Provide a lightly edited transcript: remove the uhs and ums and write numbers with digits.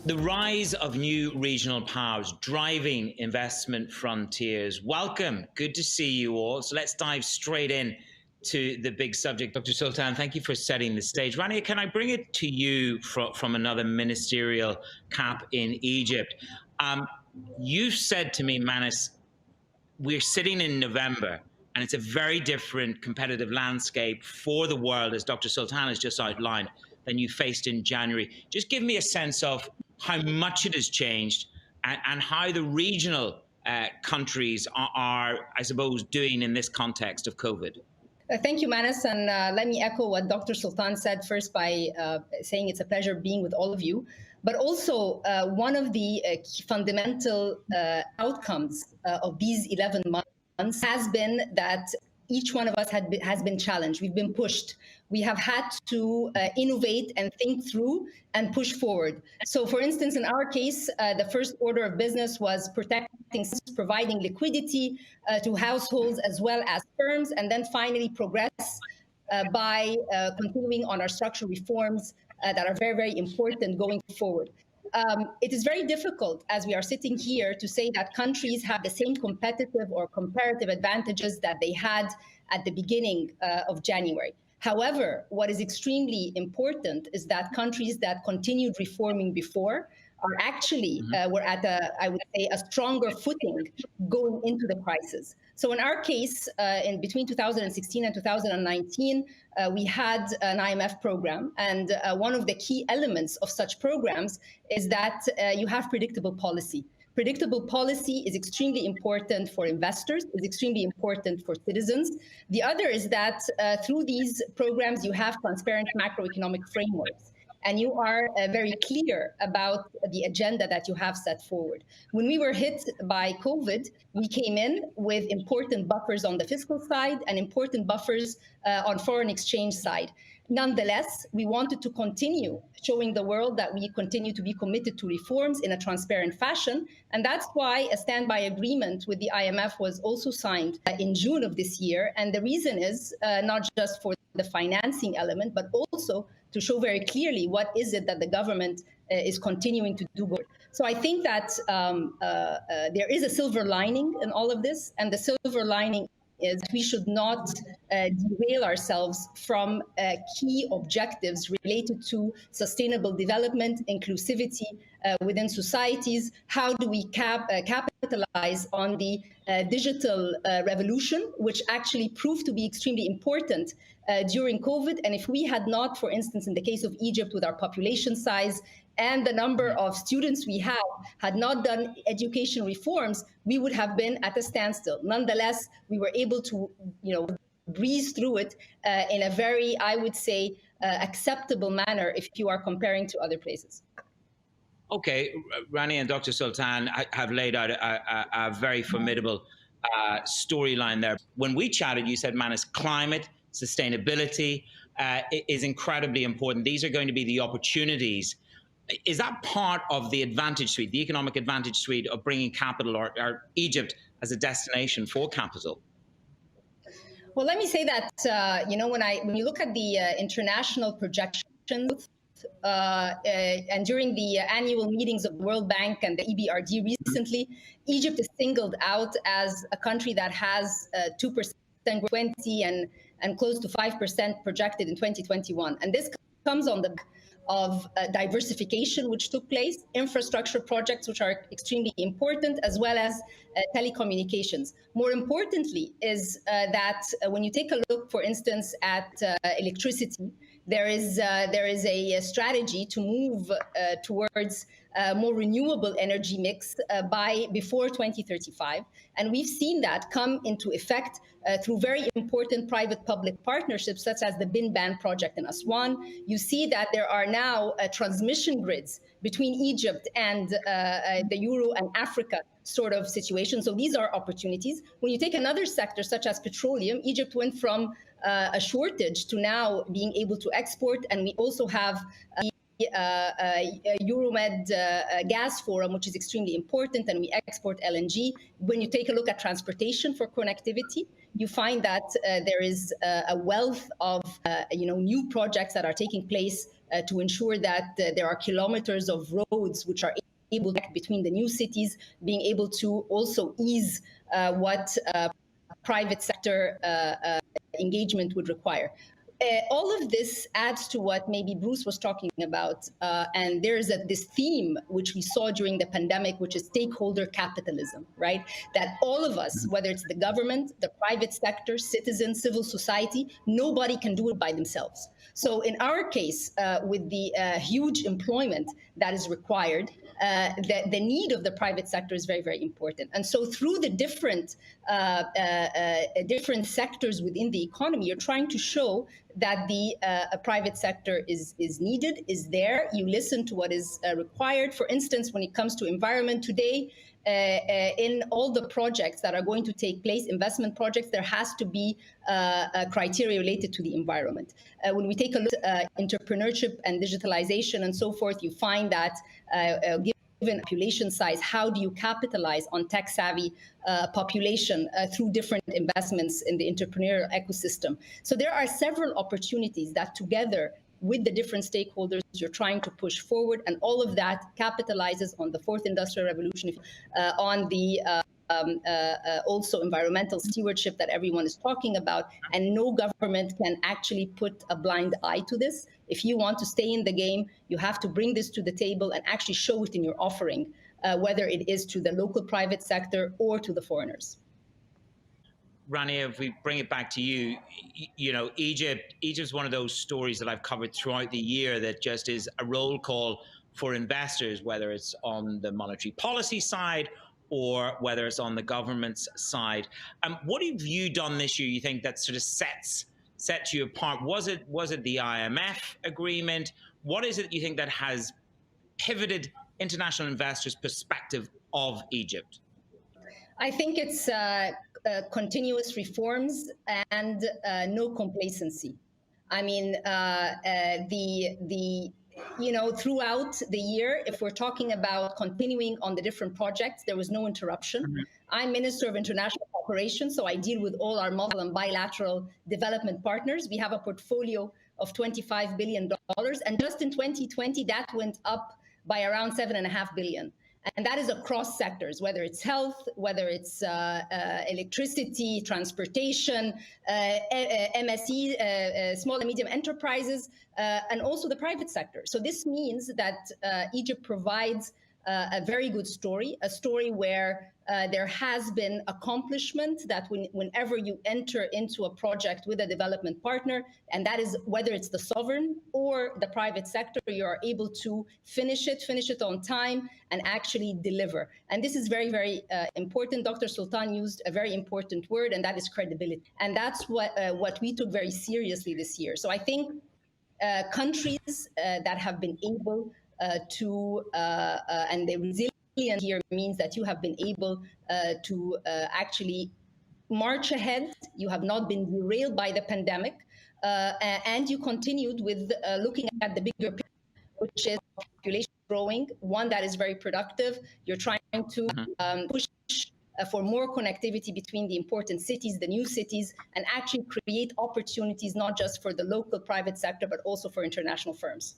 The rise of new regional powers driving investment frontiers. Welcome. Good to see you all. So let's dive straight in to the big subject. Dr. Sultan, thank you for setting the stage. Rania, can I bring it to you from another ministerial cap in Egypt? You said to me, Manus, we're sitting in November, and it's a very different competitive landscape for the world, as Dr. Sultan has just outlined, than you faced in January. Just give me a sense of how much it has changed and how the regional countries are, I suppose, doing in this context of COVID. Thank you, Manus. And let me echo what Dr. Sultan said first by saying it's a pleasure being with all of you. But also, one of the fundamental outcomes of these 11 months has been that each one of us has been challenged. We've been pushed. We have had to innovate and think through and push forward. So, for instance, in our case, the first order of business was providing liquidity to households as well as firms, and then finally progress by continuing on our structural reforms that are very, very important going forward. It is very difficult, as we are sitting here, to say that countries have the same competitive or comparative advantages that they had at the beginning of January. However, what is extremely important is that countries that continued reforming before are actually, were at I would say, a stronger footing going into the crisis. So in our case, in between 2016 and 2019, we had an IMF program. And one of the key elements of such programs is that you have predictable policy. Predictable policy is extremely important for investors, is extremely important for citizens. The other is that through these programs, you have transparent macroeconomic frameworks. And you are very clear about the agenda that you have set forward. When we were hit by COVID, we came in with important buffers on the fiscal side and important buffers on foreign exchange side. Nonetheless, we wanted to continue showing the world that we continue to be committed to reforms in a transparent fashion. And that's why a standby agreement with the IMF was also signed in June of this year. And the reason is not just for the financing element, but also to show very clearly what is it that the government is continuing to do. So I think that there is a silver lining in all of this, and the silver lining is we should not derail ourselves from key objectives related to sustainable development, inclusivity within societies. How do we capitalize on the digital revolution, which actually proved to be extremely important during COVID? And if we had not, for instance, in the case of Egypt with our population size and the number of students we have, had not done education reforms, we would have been at a standstill. Nonetheless, we were able to, breeze through it in a very, I would say, acceptable manner if you are comparing to other places. Okay, Rania and Dr. Sultan have laid out a very formidable storyline there. When we chatted, you said, Manus, climate, sustainability is incredibly important. These are going to be the opportunities. Is that part of the advantage suite, the economic advantage suite of bringing capital or Egypt as a destination for capital? Well, let me say that, when you look at the international projections, and during the annual meetings of the World Bank and the EBRD recently, Egypt is singled out as a country that has 2% 20 and close to 5% projected in 2021. And this comes on the of diversification, which took place, infrastructure projects, which are extremely important, as well as telecommunications. More importantly is that when you take a look, for instance, at electricity, there is a strategy to move towards more renewable energy mix before 2035. And we've seen that come into effect through very important private-public partnerships, such as the Bin Ban project in Aswan. You see that there are now transmission grids between Egypt and the Euro and Africa sort of situation. So these are opportunities. When you take another sector, such as petroleum, Egypt went from a shortage to now being able to export. And we also have Euromed gas forum, which is extremely important, and we export LNG. When you take a look at transportation for connectivity, you find that there is a wealth of new projects that are taking place to ensure that there are kilometers of roads which are able to connect between the new cities, being able to also ease what private sector engagement would require. All of this adds to what maybe Bruce was talking about, and there's this theme which we saw during the pandemic, which is stakeholder capitalism, right? That all of us, whether it's the government, the private sector, citizens, civil society, nobody can do it by themselves. So in our case, with the huge employment that is required, the need of the private sector is very, very important. And so through the different sectors within the economy, you're trying to show that the private sector is needed, is there. You listen to what is required. For instance, when it comes to environment today, in all the projects that are going to take place, investment projects, there has to be a criteria related to the environment. When we take a look at entrepreneurship and digitalization and so forth, you find that given population size, how do you capitalize on tech-savvy population through different investments in the entrepreneurial ecosystem? So there are several opportunities that together with the different stakeholders you're trying to push forward, and all of that capitalizes on the fourth industrial revolution, on the also environmental stewardship that everyone is talking about, and no government can actually put a blind eye to this. If you want to stay in the game, you have to bring this to the table and actually show it in your offering, whether it is to the local private sector or to the foreigners. Rania, if we bring it back to you, Egypt's one of those stories that I've covered throughout the year that just is a roll call for investors, whether it's on the monetary policy side or whether it's on the government's side. What have you done this year, you think, that sort of sets you apart? Was it the IMF agreement? What is it you think that has pivoted international investors' perspective of Egypt? I think it's continuous reforms and no complacency. I mean, throughout the year, if we're talking about continuing on the different projects, there was no interruption. Mm-hmm. I'm Minister of International Cooperation, so I deal with all our multilateral and bilateral development partners. We have a portfolio of $25 billion, and just in 2020, that went up by around $7.5 billion. And that is across sectors, whether it's health, whether it's electricity, transportation, MSE, small and medium enterprises, and also the private sector. So this means that Egypt provides a very good story, a story where there has been accomplishment that whenever you enter into a project with a development partner, and that is whether it's the sovereign or the private sector, you are able to finish it on time and actually deliver. And this is very, very important. Dr. Sultan used a very important word, and that is credibility. And that's what we took very seriously this year. So I think countries that have been able and the resilience here means that you have been able to actually march ahead. You have not been derailed by the pandemic, and you continued with looking at the bigger picture, which is population growing, one that is very productive. You're trying to push for more connectivity between the important cities, the new cities, and actually create opportunities not just for the local private sector, but also for international firms.